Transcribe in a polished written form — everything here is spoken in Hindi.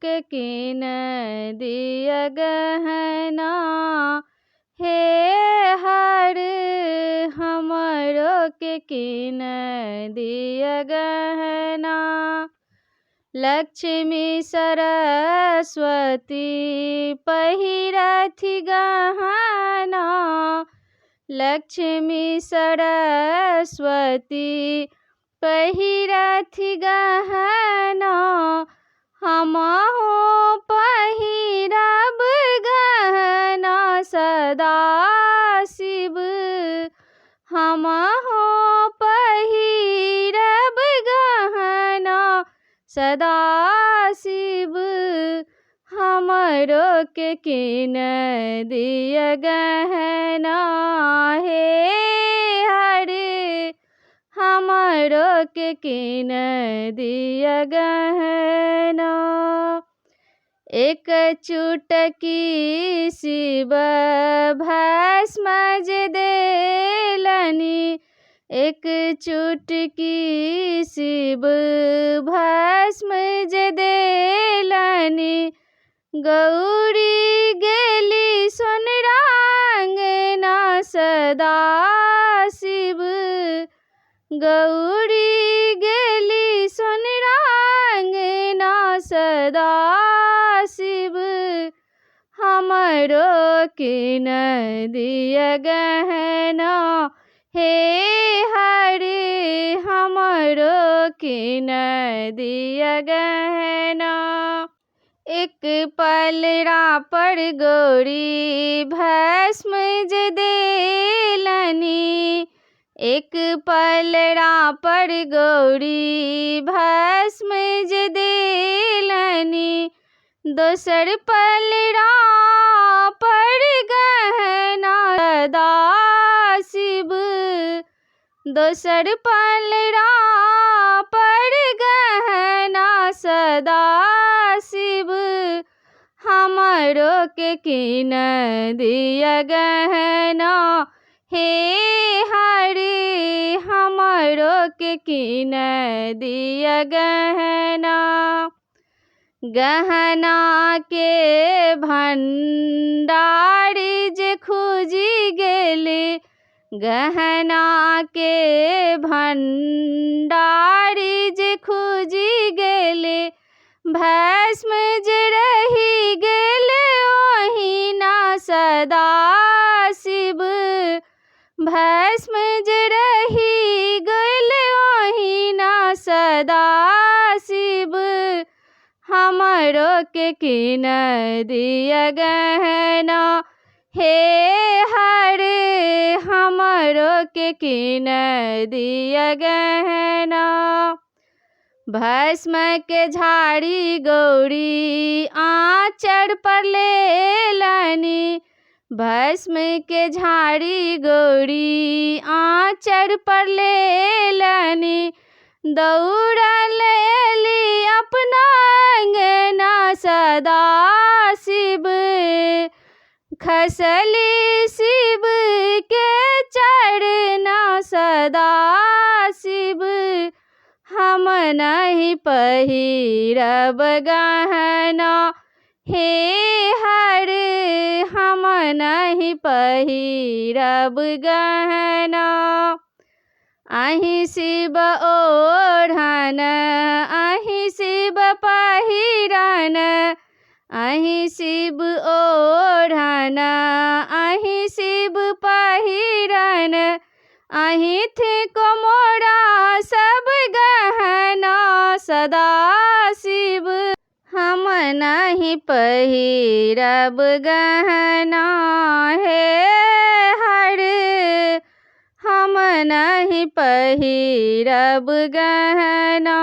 के कीन दिया गहना। हे हर हमरो के कीन दिया गहना। लक्ष्मी सरस्वती पहिरथि गहना। लक्ष्मी सरस्वती पहिरथि गहना। हमहु पहिरब गहना सदा शिव। हमहु पहिरब गहना सदा शिव। हमरो के कीन दिया गहना। हे हरे हमरो के कीन दिया गहना। एक चुटकी शिव भस्म जे देलनि। एक चुटकी शिव भस्म जे देलनि। गौरी गेली सोनरांगना सदा शिव। गौरी गेली सोनरांगना सदा शिव। हमरो कीन दिया गहना। हे हरे हमरो कीन दिया गहना। एक पलड़ा पर गौरी भस्म जे देलनि। एक पलड़ा पर गौरी भस्म जे देलनि। दोसर पलड़ा पर गहना सदा शिव। दोसर पलड़ा पर गहना सदा शिव। हमरो के कीन दिया गहना। हे हरे हमरो के कीन दिया गहना। गहना के भंडार जे खुजी गेले। गहना के भंडार जे खुजी गेले। भस्म जे रही गेले ओहिना सदा शिव। भस्म जे रही गेले ओहिना सदा शिव। हमरो के कीन दिया गहना। हे हरे हमरो के कीन दिया गहना। भस्म के झाड़ी गौरी आँचर पर लेलनि। भस्म के झाड़ी गौरी आँचर पर लेलनि। दौड़ल एली अपना अंगना सदा शिव। खसली शिव के चरना सदा शिव। हम नहीं पहिरब गहना। हे हरे हम नहीं पहिरब गहना। अहि शिव ओढ़न अहि शिव पहिरन। अहि शिव ओढ़न अहि शिव पहिरन। अहि थे कोमोरा सब गहना सदा शिव। हम नहीं पहिरब गहना। हे हरे हम नहीं पहिरब गहना।